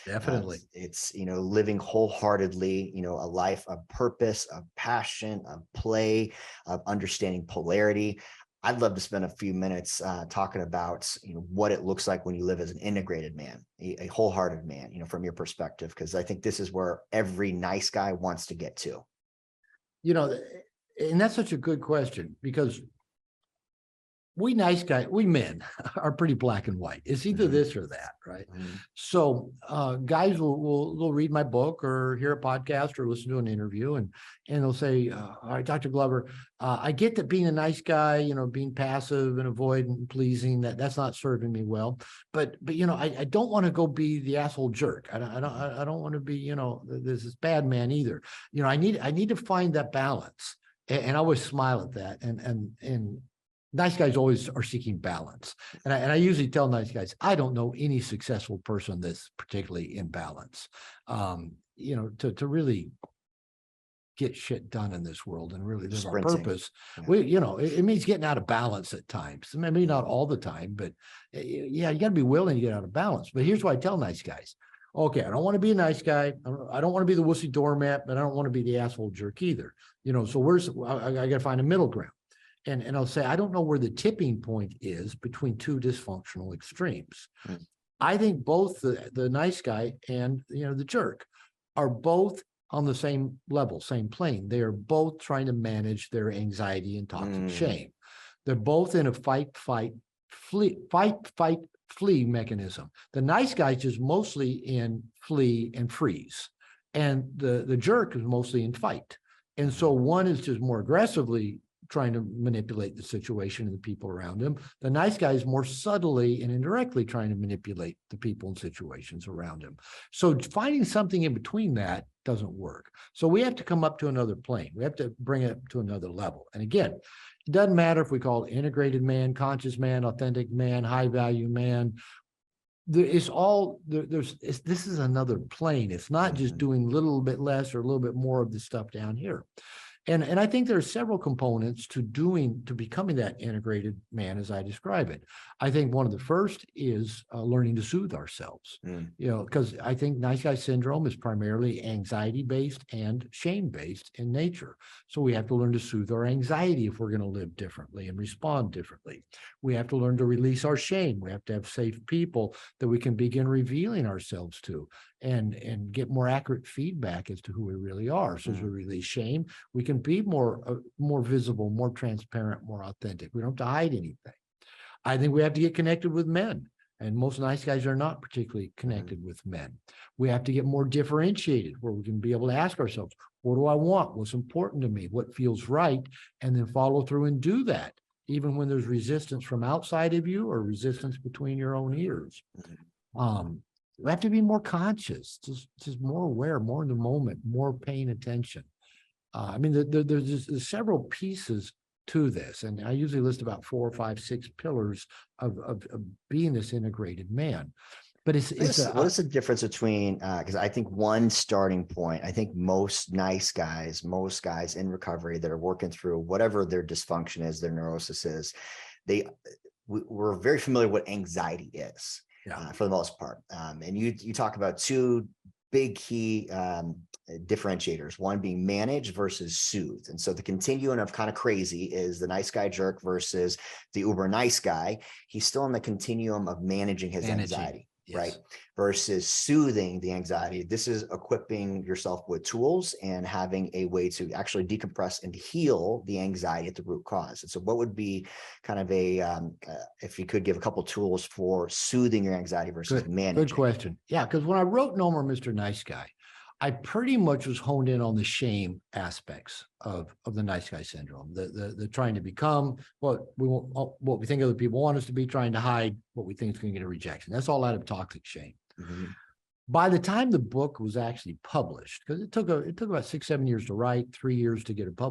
Definitely. It's, living wholeheartedly, a life of purpose, of passion, of play, of understanding polarity. I'd love to spend a few minutes talking about, what it looks like when you live as an integrated man, a wholehearted man, from your perspective, because I think this is where every nice guy wants to get to. And that's such a good question, because we nice guys, we men are pretty black and white. It's either this or that, right? So guys will read my book or hear a podcast or listen to an interview, and they'll say, all right, Dr. Glover, I get that being a nice guy, being passive and avoidant, pleasing, that's not serving me well. But I don't want to go be the asshole jerk. I don't want to be, this bad man either. I need to find that balance. And I always smile at that. And nice guys always are seeking balance. And I usually tell nice guys, I don't know any successful person that's particularly in balance. To really get shit done in this world and really live our purpose. Yeah. It means getting out of balance at times. Maybe not all the time, but yeah, you got to be willing to get out of balance. But here's what I tell nice guys. Okay, I don't want to be a nice guy. I don't want to be the wussy doormat, but I don't want to be the asshole jerk either. So I got to find a middle ground. And I'll say, I don't know where the tipping point is between two dysfunctional extremes. I think both the nice guy and, the jerk are both on the same level, same plane. They are both trying to manage their anxiety and toxic shame. They're both in a fight, flee mechanism. The nice guy's just mostly in flee and freeze. And the jerk is mostly in fight. And so one is just more aggressively trying to manipulate the situation and the people around him. The nice guy is more subtly and indirectly trying to manipulate the people and situations around him. So finding something in between that doesn't work. So we have to come up to another plane. We have to bring it up to another level. And again, it doesn't matter if we call it integrated man, conscious man, authentic man, high value man. This is another plane. It's not just doing a little bit less or a little bit more of the stuff down here. And I think there are several components to becoming that integrated man as I describe it. I think one of the first is learning to soothe ourselves, because I think nice guy syndrome is primarily anxiety-based and shame-based in nature. So we have to learn to soothe our anxiety if we're going to live differently and respond differently. We have to learn to release our shame. We have to have safe people that we can begin revealing ourselves to and get more accurate feedback as to who we really are. So as we release shame, we can be more visible, more transparent, more authentic. We don't have to hide anything. I think we have to get connected with men. And most nice guys are not particularly connected with men. We have to get more differentiated, where we can be able to ask ourselves, what do I want? What's important to me? What feels right? And then follow through and do that, even when there's resistance from outside of you or resistance between your own ears. We have to be more conscious, just more aware, more in the moment, more paying attention. There's several pieces to this, and I usually list about 4 or 5, 6 pillars of being this integrated man. But what is the difference between, because I think one starting point, I think most guys in recovery that are working through whatever their dysfunction is, their neurosis is, we're very familiar with what anxiety is. For the most part. And you talk about 2 big key differentiators, one being manage versus soothe. And so the continuum of kind of crazy is the nice guy jerk versus the uber nice guy. He's still in the continuum of managing his anxiety. Yes. Right? Versus soothing the anxiety. This is equipping yourself with tools and having a way to actually decompress and heal the anxiety at the root cause. And so what would be kind of if you could give a couple of tools for soothing your anxiety versus managing? Good question. Yeah, because when I wrote No More Mr. Nice Guy, I pretty much was honed in on the shame aspects of the nice guy syndrome, the trying to become what we think other people want us to be, trying to hide what we think is going to get a rejection. That's all out of toxic shame. By the time the book was actually published, because it took about 6-7 years to write, 3 years to get it published.